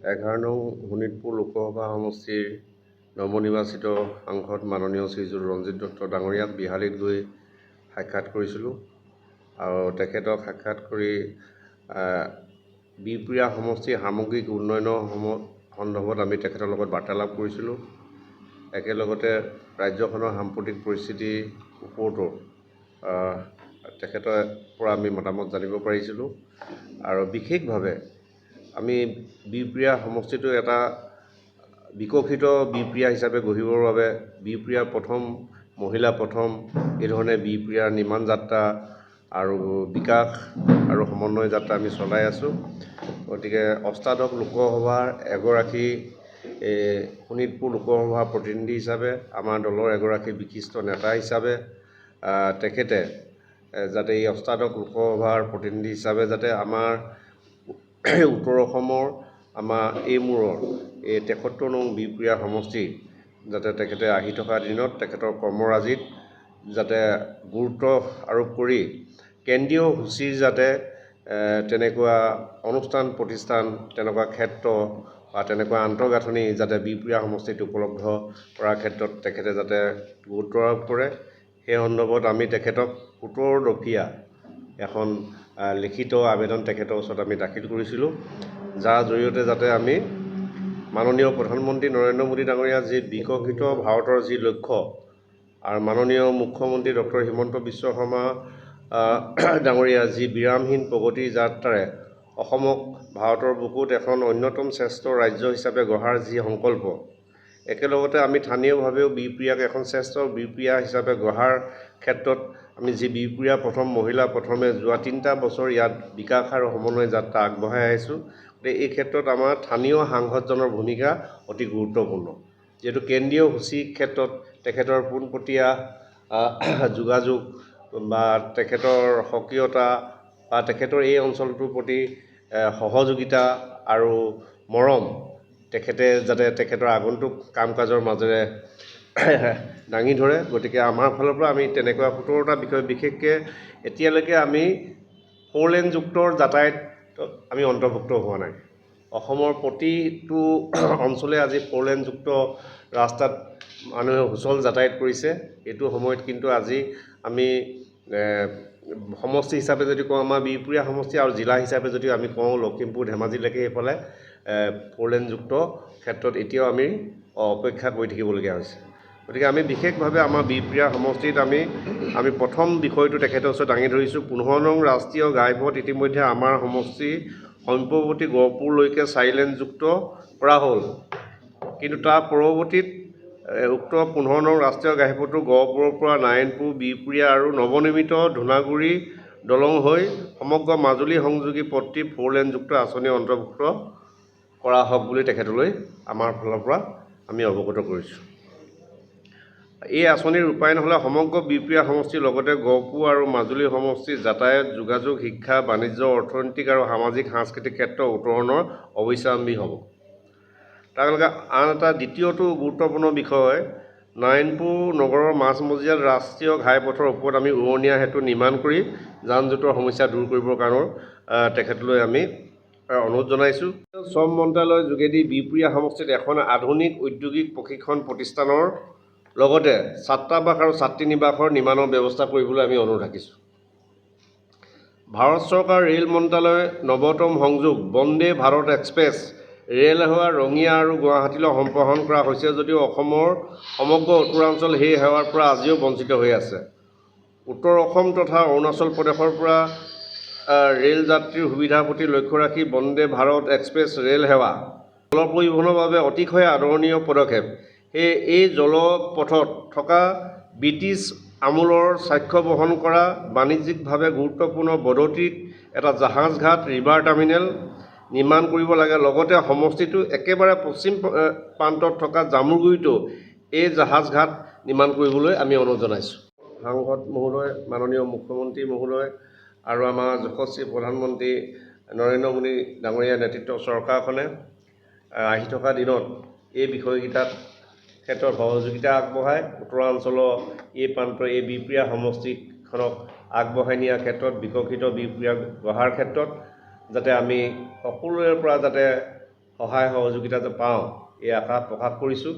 11 নং শোণিতপুৰ লোকসভা সমষ্টিৰ নৱনিৰ্বাচিত সাংসদ মাননীয় শ্ৰীযুত ৰঞ্জিত দত্ত ডাঙৰীয়াক বিহালীত গৈ সাক্ষাৎ কৰিছিলোঁ আৰু তেখেতক সাক্ষাৎ কৰি বিহপুৰীয়া সমষ্টিৰ সামগ্ৰিক উন্নয়নৰ সন্দৰ্ভত আমি তেখেতৰ লগত বাৰ্তালাপ কৰিছিলোঁ। একেলগতে ৰাজ্যখনৰ সাম্প্ৰতিক পৰিস্থিতিৰ ওপৰতো তেখেতৰ পৰা আমি মতামত জানিব পাৰিছিলোঁ আৰু বিশেষভাৱে আমি বিহপুৰীয়া সমষ্টিটো এটা বিকশিত বিহপুৰীয়া হিচাপে গঢ়িবৰ বাবে বিহপুৰীয়াৰ প্ৰথম মহিলা প্ৰথম এই ধৰণে বিহপুৰীয়াৰ নিৰ্মাণ যাত্ৰা আৰু বিকাশ আৰু সমন্বয় যাত্ৰা আমি চলাই আছোঁ। গতিকে অষ্টাদশ লোকসভাৰ এগৰাকী শোণিতপুৰ লোকসভাৰ প্ৰতিনিধি হিচাপে আমাৰ দলৰ এগৰাকী বিশিষ্ট নেতা হিচাপে তেখেতে যাতে এই অষ্টাদশ লোকসভাৰ প্ৰতিনিধি হিচাপে যাতে আমাৰ উত্তৰ অসমৰ আমাৰ এইমূৰৰ এই 73 নং বিহপুৰীয়া সমষ্টি যাতে তেখেতে আহি থকা দিনত তেখেতৰ কৰ্মৰাজিত যাতে গুৰুত্ব আৰোপ কৰি কেন্দ্ৰীয় সূচীৰ যাতে তেনেকুৱা অনুষ্ঠান প্ৰতিষ্ঠান তেনেকুৱা ক্ষেত্ৰ বা তেনেকুৱা আন্তঃগাঁথনি যাতে বিহপুৰীয়া সমষ্টিত উপলব্ধ কৰাৰ ক্ষেত্ৰত তেখেতে যাতে গুৰুত্ব আৰোপ কৰে। সেই সন্দৰ্ভত আমি তেখেতক 17 দফীয়া এখন লিখিত আবেদন তেখেতৰ ওচৰত আমি দাখিল কৰিছিলোঁ, যাৰ জৰিয়তে যাতে আমি মাননীয় প্ৰধানমন্ত্ৰী নৰেন্দ্ৰ মোদী ডাঙৰীয়া যি বিকশিত ভাৰতৰ যি লক্ষ্য আৰু মাননীয় মুখ্যমন্ত্ৰী ডক্টৰ হিমন্ত বিশ্ব শৰ্মা ডাঙৰীয়া যি বিৰামহীন প্ৰগতি যাত্ৰাৰে অসমক ভাৰতৰ বুকুত এখন অন্যতম শ্ৰেষ্ঠ ৰাজ্য হিচাপে গঢ়াৰ যি সংকল্প, একেলগতে আমি স্থানীয়ভাৱেও বিহপুৰীয়াক এখন শ্ৰেষ্ঠ বিহপুৰীয়া হিচাপে গঢ়াৰ ক্ষেত্ৰত আমি যি বিহপুৰীয়া প্ৰথম মহিলা প্ৰথমে যোৱা 3টা বছৰ ইয়াত বিকাশ আৰু সমন্বয় যাত্ৰা আগবঢ়াই আহিছোঁ। গতিকে এই ক্ষেত্ৰত আমাৰ স্থানীয় সাংসদজনৰ ভূমিকা অতি গুৰুত্বপূৰ্ণ, যিহেতু কেন্দ্ৰীয় সূচীৰ ক্ষেত্ৰত তেখেতৰ পোনপটীয়া যোগাযোগ বা তেখেতৰ সক্ৰিয়তা বা তেখেতৰ এই অঞ্চলটোৰ প্ৰতি সহযোগিতা আৰু মৰম তেখেতে যাতে তেখেতৰ আগন্তুক কাম কাজৰ মাজেৰে দাঙি ধৰে। গতিকে আমাৰ ফালৰ পৰা আমি তেনেকুৱা 17টা বিষয়, বিশেষকৈ এতিয়ালৈকে আমি 4 লেনযুক্তৰ যাতায়াতত আমি অন্তৰ্ভুক্ত হোৱা নাই। অসমৰ প্ৰতিটো অঞ্চলে আজি 4 লেনযুক্ত ৰাস্তাত মানুহে সুচল যাতায়াত কৰিছে। এইটো সময়ত কিন্তু আজি আমি সমষ্টি হিচাপে যদি কওঁ আমাৰ বিহপুৰীয়া সমষ্টি আৰু জিলা হিচাপে যদি আমি কওঁ লখিমপুৰ ধেমাজিলৈকে এইফালে 4 লেনযুক্ত ক্ষেত্ৰত এতিয়াও আমি অপেক্ষা কৰি থাকিবলগীয়া হৈছে। গতিকে আমি বিশেষভাৱে আমাৰ বিহপুৰীয়া সমষ্টিত আমি প্ৰথম বিষয়টো তেখেতৰ ওচৰত দাঙি ধৰিছোঁ। 15 নং ৰাষ্ট্ৰীয় ঘাইপথ ইতিমধ্যে আমাৰ সমষ্টি সম্পৱতী গহপুৰলৈকে 4 লেনযুক্ত কৰা হ'ল, কিন্তু তাৰ পৰৱৰ্তীত উক্ত 15 নং ৰাষ্ট্ৰীয় ঘাইপথটো গহপুৰৰ পৰা নাৰায়ণপুৰ বিহপুৰীয়া আৰু নৱনিৰ্মিত ধূনাগুৰি দলং হৈ সমগ্ৰ মাজুলী সংযোগী পথটি 4 লেনযুক্ত আঁচনি অন্তৰ্ভুক্ত কৰা হওক বুলি তেখেতলৈ আমাৰ ফালৰ পৰা আমি অৱগত কৰিছোঁ। এই আঁচনিৰ ৰূপায়ণ হ'লে সমগ্ৰ বিহপুৰীয়া সমষ্টিৰ লগতে গহপুৰ আৰু মাজুলী সমষ্টিৰ যাতায়াত, যোগাযোগ, শিক্ষা, বাণিজ্য, অৰ্থনৈতিক আৰু সামাজিক সাংস্কৃতিক ক্ষেত্ৰৰ উত্তৰণৰ অৱস্যাম্বী হ'ব। তাৰ লগে আন এটা দ্বিতীয়টো গুৰুত্বপূৰ্ণ বিষয়, নাৰায়ণপুৰ নগৰৰ মাজমজিয়াত ৰাষ্ট্ৰীয় ঘাইপথৰ ওপৰত আমি উৰণীয়া সেতু নিৰ্মাণ কৰি যান জঁটৰ সমস্যা দূৰ কৰিবৰ কাৰণেও তেখেতলৈ আমি অনুৰোধ জনাইছোঁ। শ্ৰম মন্ত্ৰালয়ৰ যোগেদি বিহপুৰীয়া সমষ্টিত এখন আধুনিক ঔদ্যোগিক প্ৰশিক্ষণ প্ৰতিষ্ঠানৰ লগতে ছাত্ৰাবাস আৰু ছাত্ৰী নিবাসৰ নিৰ্মাণৰ ব্যৱস্থা কৰিবলৈ আমি অনুৰোধ ৰাখিছোঁ। ভাৰত চৰকাৰ ৰেল মন্ত্ৰালয়ে নৱতম সংযোগ বন্দে ভাৰত এক্সপ্ৰেছ ৰেল সেৱা ৰঙিয়া আৰু গুৱাহাটীলৈ সম্প্ৰসাৰণ কৰা হৈছে যদিও অসমৰ সমগ্ৰ উত্তৰাঞ্চল সেই সেৱাৰ পৰা আজিও বঞ্চিত হৈ আছে। উত্তৰ অসম তথা অৰুণাচল প্ৰদেশৰ পৰা ৰেল যাত্ৰীৰ সুবিধাৰ প্ৰতি লক্ষ্য ৰাখি বন্দে ভাৰত এক্সপ্ৰেছ ৰেল সেৱা জল পৰিবহণৰ বাবে অতিশয় আদৰণীয় পদক্ষেপ। এই জলপথত থকা ব্ৰিটিছ আমুলৰ স্বাক্ষৰ বহন কৰা বাণিজ্যিকভাৱে গুৰুত্বপূৰ্ণ বদতিত এটা জাহাজ ঘাট ৰিভাৰ টাৰ্মিনেল নিৰ্মাণ কৰিব লাগে। লগতে সমষ্টিটোৰ একেবাৰে পশ্চিম প্ৰান্তত থকা জামুগুৰিতো এই জাহাজ ঘাট নিৰ্মাণ কৰিবলৈ আমি অনুৰোধ জনাইছোঁ। সাংসদ মহোদয়, মাননীয় মুখ্যমন্ত্ৰী মহোদয় আৰু আমাৰ যশস্বী প্ৰধানমন্ত্ৰী নৰেন্দ্ৰ মোদী ডাঙৰীয়াৰ নেতৃত্বৰ চৰকাৰখনে আহি থকা দিনত এই বিষয়কেইটাত ক্ষেত্ৰত সহযোগিতা আগবঢ়াই উত্তৰাঞ্চলৰ এই প্ৰান্তৰ এই বিহপুৰীয়া সমষ্টিখনক আগবঢ়াই নিয়াৰ ক্ষেত্ৰত, বিকশিত বিহপুৰীয়া গঢ়াৰ ক্ষেত্ৰত যাতে আমি সকলোৰে পৰা যাতে সহায় সহযোগিতা যে পাওঁ এই আশা প্ৰকাশ কৰিছোঁ।